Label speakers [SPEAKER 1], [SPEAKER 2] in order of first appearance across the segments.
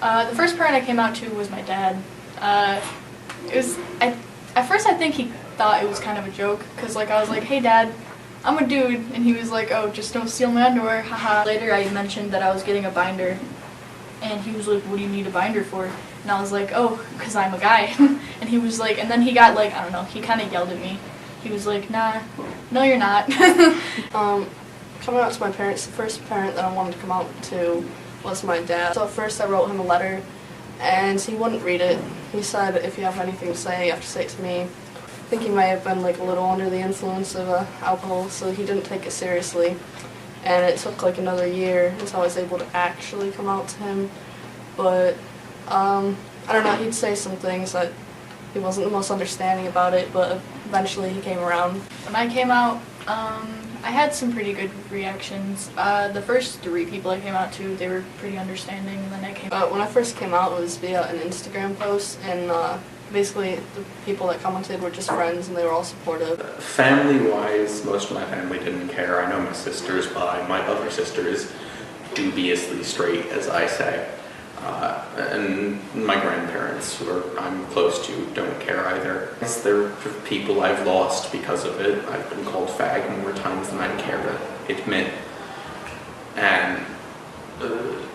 [SPEAKER 1] The first parent I came out to was my dad. At first I think he thought it was kind of a joke, because like I was like, hey dad, I'm a dude, and he was like, oh, just don't steal my underwear, haha. Later I mentioned that I was getting a binder, and he was like, what do you need a binder for? And I was like, oh, because I'm a guy. And he was like, and then he got like, I don't know, he kind of yelled at me. He was like, nah, no you're not.
[SPEAKER 2] Coming out to my parents, the first parent that I wanted to come out to was my dad. So at first I wrote him a letter, and he wouldn't read it. He said, if you have anything to say, you have to say it to me. I think he may have been like a little under the influence of alcohol, so he didn't take it seriously. And it took like another year until I was able to actually come out to him. But I don't know, he'd say some things that he wasn't the most understanding about it, but eventually he came around.
[SPEAKER 1] When I came out, I had some pretty good reactions. The first 3 people I came out to, they were pretty understanding, and then I came out.
[SPEAKER 2] When I first came out, it was via an Instagram post, and basically the people that commented were just friends, and they were all supportive.
[SPEAKER 3] Family-wise, most of my family didn't care. I know my sister's bi, my other sister is dubiously straight, as I say. And my grandparents, who I'm close to, don't care either. They're people I've lost because of it. I've been called fag more times than I care to admit. And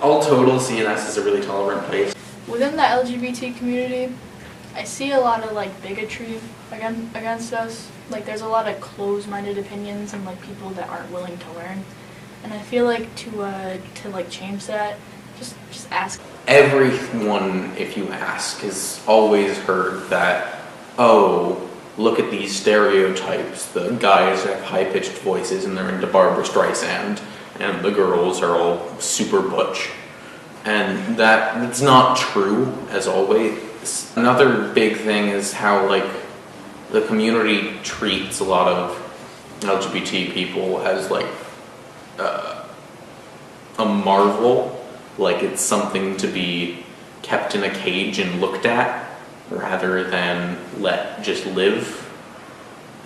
[SPEAKER 3] all total, CNS is a really tolerant place.
[SPEAKER 1] Within the LGBT community, I see a lot of like bigotry against us. Like there's a lot of closed-minded opinions and like people that aren't willing to learn. And I feel like to like change that, just ask.
[SPEAKER 3] Everyone, if you ask, has always heard that, oh, look at these stereotypes. The guys have high-pitched voices and they're into Barbara Streisand, and the girls are all super butch. And that's not true, as always. Another big thing is how, like, the community treats a lot of LGBT people as, like, a marvel. Like it's something to be kept in a cage and looked at, rather than let just live.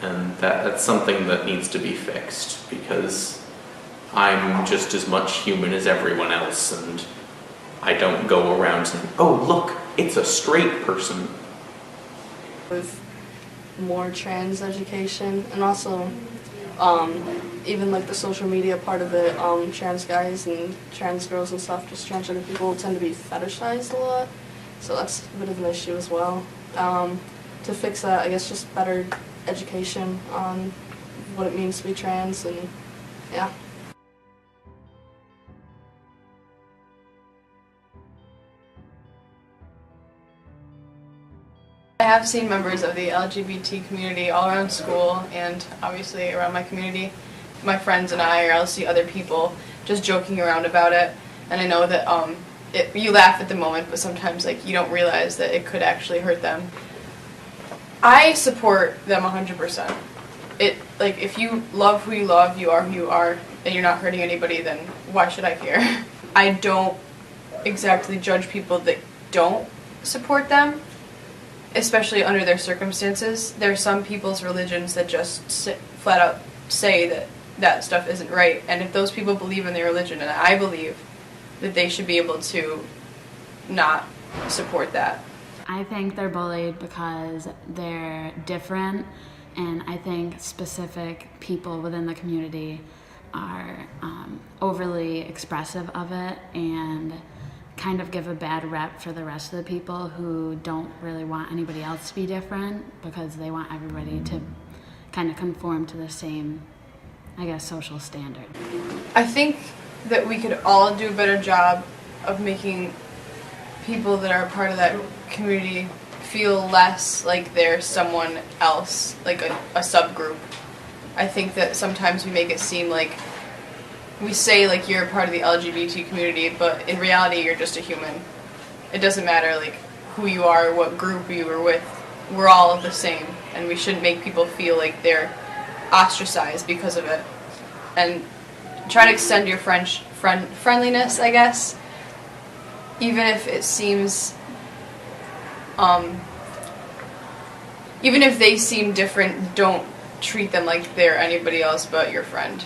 [SPEAKER 3] And that's something that needs to be fixed, because I'm just as much human as everyone else, and I don't go around saying, oh look, it's a straight person.
[SPEAKER 2] With more trans education, and also even like the social media part of it, trans guys and trans girls and stuff, just transgender people tend to be fetishized a lot, so that's a bit of an issue as well. To fix that, I guess just better education on what it means to be trans, and yeah.
[SPEAKER 4] I have seen members of the LGBT community all around school and obviously around my community. My friends and I, or I'll see other people just joking around about it. And I know that you laugh at the moment, but sometimes like you don't realize that it could actually hurt them. I support them 100%. Like if you love who you are who you are, and you're not hurting anybody, then why should I care? I don't exactly judge people that don't support them, especially under their circumstances. There are some people's religions that just flat out say that stuff isn't right, and if those people believe in their religion, and I believe that they should be able to not support that.
[SPEAKER 5] I think they're bullied because they're different, and I think specific people within the community are overly expressive of it and kind of give a bad rep for the rest of the people who don't really want anybody else to be different, because they want everybody to kind of conform to the same, I guess, social standard.
[SPEAKER 4] I think that we could all do a better job of making people that are part of that community feel less like they're someone else, like a subgroup. I think that sometimes we make it seem like we say like you're a part of the LGBT community, but in reality you're just a human. It doesn't matter like who you are, what group you are with. We're all the same, and we shouldn't make people feel like they're ostracized because of it. And try to extend your friendliness, I guess, even if it seems, even if they seem different, don't treat them like they're anybody else but your friend.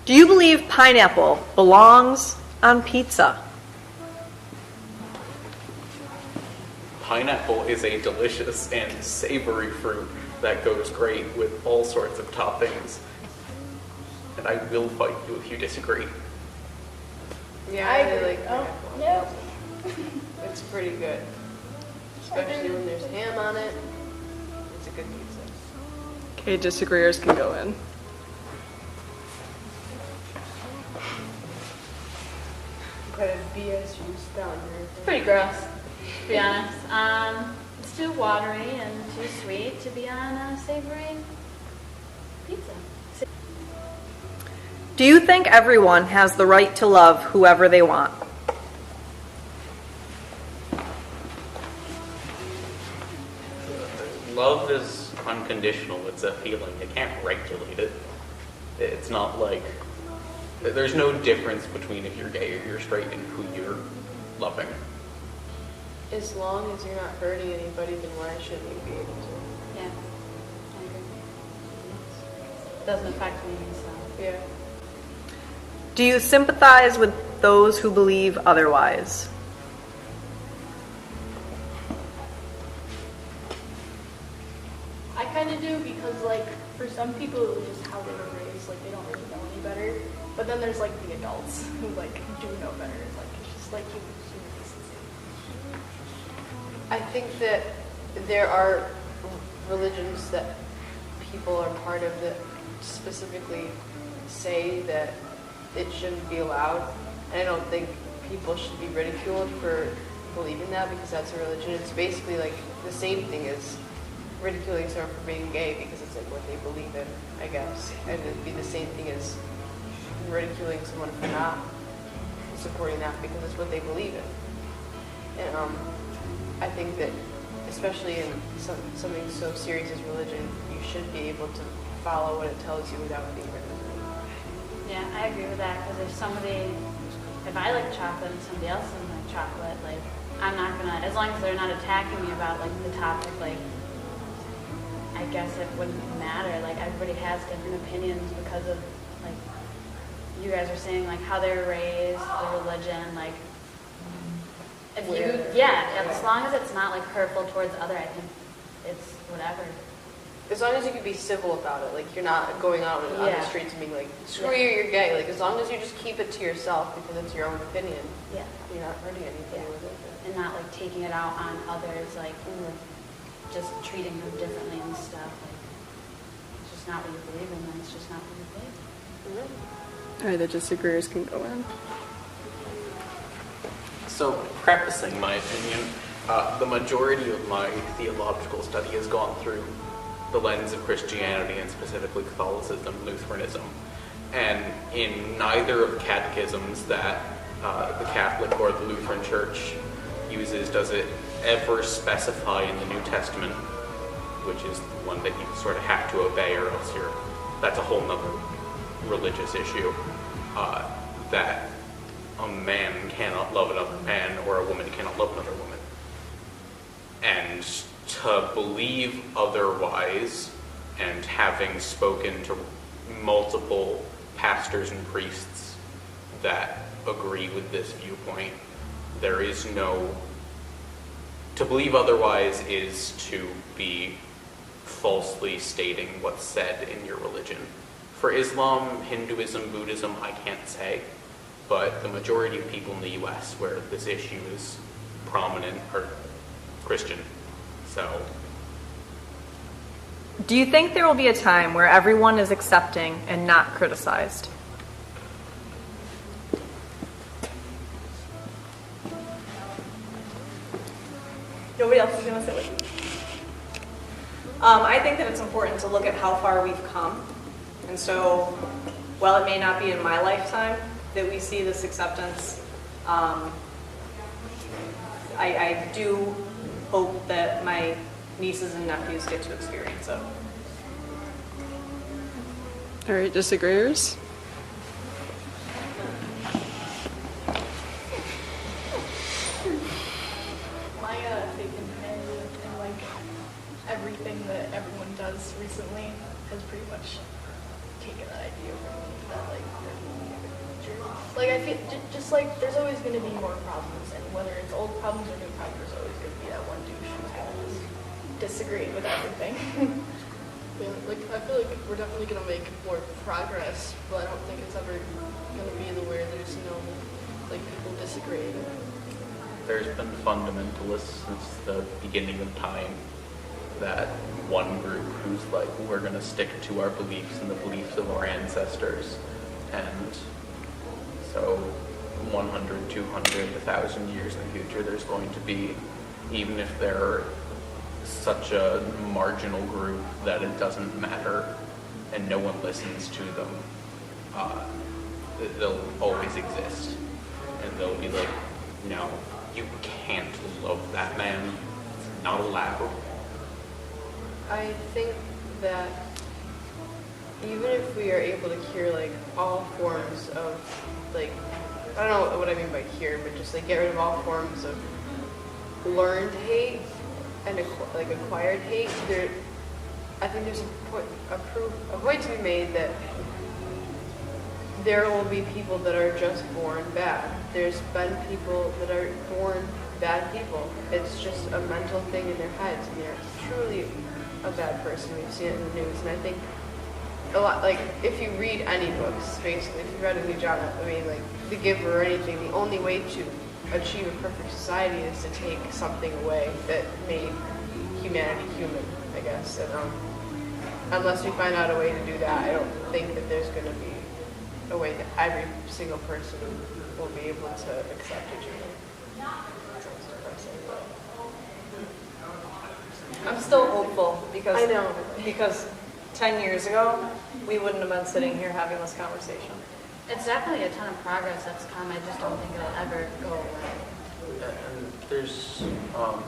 [SPEAKER 6] Do you believe pineapple belongs on pizza?
[SPEAKER 3] Pineapple is a delicious and savory fruit that goes great with all sorts of toppings. And I will fight you if you disagree.
[SPEAKER 4] Yeah, I really like
[SPEAKER 1] Oh,
[SPEAKER 4] pineapple.
[SPEAKER 1] no.
[SPEAKER 4] It's pretty good. Especially when there's ham on it. It's a good pizza.
[SPEAKER 2] Okay, disagreeers can go in.
[SPEAKER 4] Put a BS juice down here.
[SPEAKER 5] It's pretty gross, to be honest. It's too watery and too sweet to be on a savory pizza.
[SPEAKER 6] Do you think everyone has the right to love whoever they want?
[SPEAKER 3] Love is unconditional. It's a feeling. You can't regulate it. It's not like... There's no difference between if you're gay or you're straight and who you're loving.
[SPEAKER 4] As long as you're not hurting anybody, then why shouldn't you be able to?
[SPEAKER 5] Yeah, I agree. Doesn't affect me, so.
[SPEAKER 4] Yeah.
[SPEAKER 6] Do you sympathize with those who believe otherwise?
[SPEAKER 1] I kind of do because, like, for some people it was just how they were raised. Like, they don't really know any better. But then there's, like, the adults who, like, do know better. Like, it's just, like, human decency.
[SPEAKER 4] I think that there are religions that people are part of that specifically say that it shouldn't be allowed. And I don't think people should be ridiculed for believing that because that's a religion. It's basically like the same thing as ridiculing someone for being gay because it's like what they believe in, I guess. And it'd be the same thing as ridiculing someone for not supporting that because it's what they believe in. And I think that especially in something so serious as religion, you should be able to follow what it tells you without being ridiculed.
[SPEAKER 5] Yeah, I agree with that because if I like chocolate and somebody else doesn't like chocolate, like, I'm not gonna, as long as they're not attacking me about, like, the topic, like, I guess it wouldn't matter. Like, everybody has different opinions because of, like, you guys are saying, like, how they were raised, the religion, like, if you, yeah, as long as it's not, like, hurtful towards other, I think it's whatever.
[SPEAKER 4] As long as you can be civil about it, like you're not going out on the streets and being like, screw you, you're gay. Like as long as you just keep it to yourself because it's your own opinion,
[SPEAKER 5] Yeah.
[SPEAKER 4] you're not hurting anybody with it.
[SPEAKER 5] And not, like, taking it out on others, like, just treating them differently and stuff. Like, it's just not what you believe in, then it's just not what you believe in.
[SPEAKER 2] All right, the disagreeers can go in.
[SPEAKER 3] So, prefacing my opinion, the majority of my theological study has gone through the lens of Christianity and specifically Catholicism, Lutheranism. And in neither of the catechisms that the Catholic or the Lutheran Church uses does it ever specify in the New Testament, which is the one that you sort of have to obey or else that's a whole nother religious issue, that a man cannot love another man or a woman cannot love another woman. And to believe otherwise, and having spoken to multiple pastors and priests that agree with this viewpoint, there is no... To believe otherwise is to be falsely stating what's said in your religion. For Islam, Hinduism, Buddhism, I can't say, but the majority of people in the US where this issue is prominent are Christian. So,
[SPEAKER 6] Do you think there will be a time where everyone is accepting and not criticized? Nobody else is going to sit with me. I think that it's important to look at how far we've come. And so, while it may not be in my lifetime that we see this acceptance, I do hope that my nieces and nephews get to experience it.
[SPEAKER 2] All right, disagreeers?
[SPEAKER 1] My faith in humanity and like everything that everyone does recently has pretty much taken that idea from me that like there can be a future. Like I feel just like there's always going to be more problems, and whether it's old problems or new problems, there's always going to be that one douche who's going to just disagree with everything.
[SPEAKER 2] Yeah, like I feel like we're definitely gonna make more progress, but I don't think it's ever gonna be the where there's like people disagreeing.
[SPEAKER 3] There's been fundamentalists since the beginning of time. That one group who's like, we're going to stick to our beliefs and the beliefs of our ancestors. And so 100, 200, 1,000 years in the future, there's going to be, even if they're such a marginal group that it doesn't matter and no one listens to them, they'll always exist. And they'll be like, no, you can't love that man. It's not allowed.
[SPEAKER 4] I think that even if we are able to cure like all forms of like, I don't know what I mean by cure, but just like get rid of all forms of learned hate and acquired hate, I think there's a point to be made that there will be people that are just born bad. There's been people that are born bad people. It's just a mental thing in their heads, and they're truly a bad person. We've seen it in the news, and I think a lot, like, if you read any books, basically, if you read a new genre, I mean, like, The Giver or anything, the only way to achieve a perfect society is to take something away that made humanity human, I guess. And unless we find out a way to do that, I don't think that there's going to be a way that every single person will be able to accept each other. Sounds depressing, but
[SPEAKER 6] I'm still hopeful because
[SPEAKER 2] I know.
[SPEAKER 6] because 10 years ago, we wouldn't have been sitting here having this conversation.
[SPEAKER 5] It's definitely a ton of progress that's come. I just don't think it'll ever go away.
[SPEAKER 3] And there's I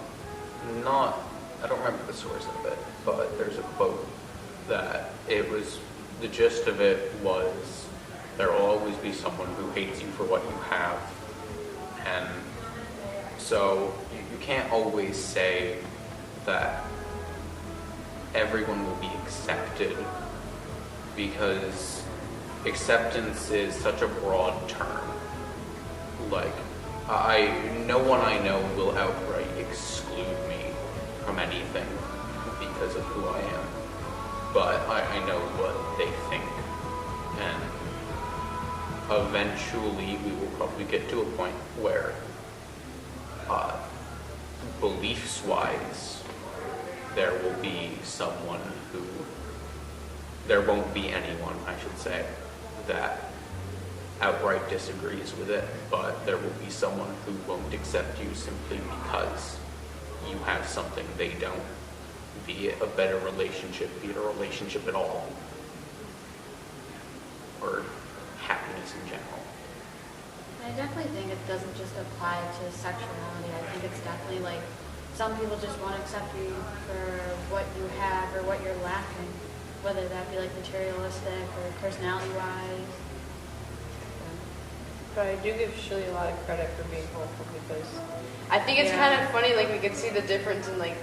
[SPEAKER 3] don't remember the source of it, but there's a quote that the gist of it was, there will always be someone who hates you for what you have. And so you can't always say that everyone will be accepted, because acceptance is such a broad term. Like, no one I know will outright exclude me from anything because of who I am. But I know what they think. And eventually we will probably get to a point where, beliefs-wise, there will be someone there won't be anyone, I should say, that outright disagrees with it, but there will be someone who won't accept you simply because you have something they don't, be it a better relationship, be it a relationship at all, or happiness in general.
[SPEAKER 5] I definitely think it doesn't just apply to sexuality. I think it's definitely like some people just won't accept you for what you have or what you're lacking, whether that be like materialistic or personality-wise.
[SPEAKER 4] But I do give Shirley a lot of credit for being hopeful, because I think it's kind of funny, like we can see the difference in like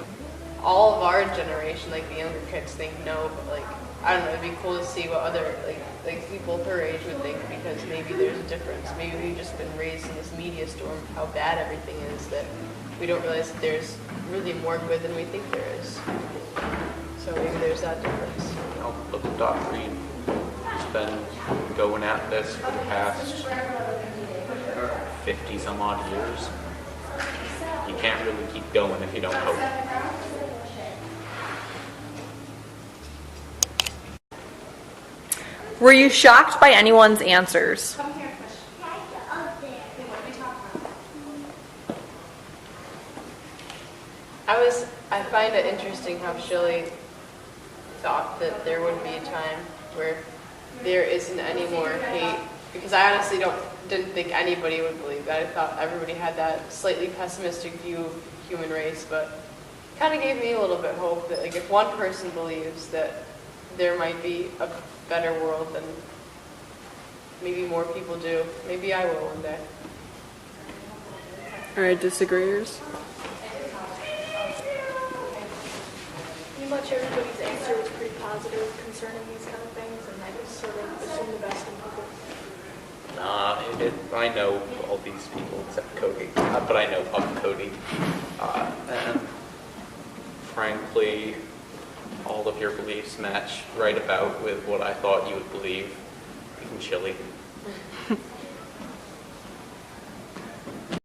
[SPEAKER 4] all of our generation, like the younger kids think no, but like, I don't know, it'd be cool to see what other like people her age would think, because maybe there's a difference. Maybe we've just been raised in this media storm of how bad everything is, that we don't realize that there's really more good than we think there is. So maybe there's that difference.
[SPEAKER 3] Look at Doc Reed. He's been going at this for the past 50 some odd years. You can't really keep going if you don't hope.
[SPEAKER 6] Were you shocked by anyone's answers?
[SPEAKER 4] I find it interesting how Shirley thought that there would be a time where there isn't any more hate, because I honestly didn't think anybody would believe that. I thought everybody had that slightly pessimistic view of the human race, but it kind of gave me a little bit hope that like if one person believes that there might be a better world, then maybe more people do. Maybe I will one day.
[SPEAKER 2] All right, disagreeers.
[SPEAKER 1] You might
[SPEAKER 7] much everybody's answer was pretty positive concerning these kind of things, and I just sort of assume the best in people.
[SPEAKER 3] Nah, I know all these people except Cody, but I know of Cody. And frankly, all of your beliefs match right about with what I thought you would believe. Even chili.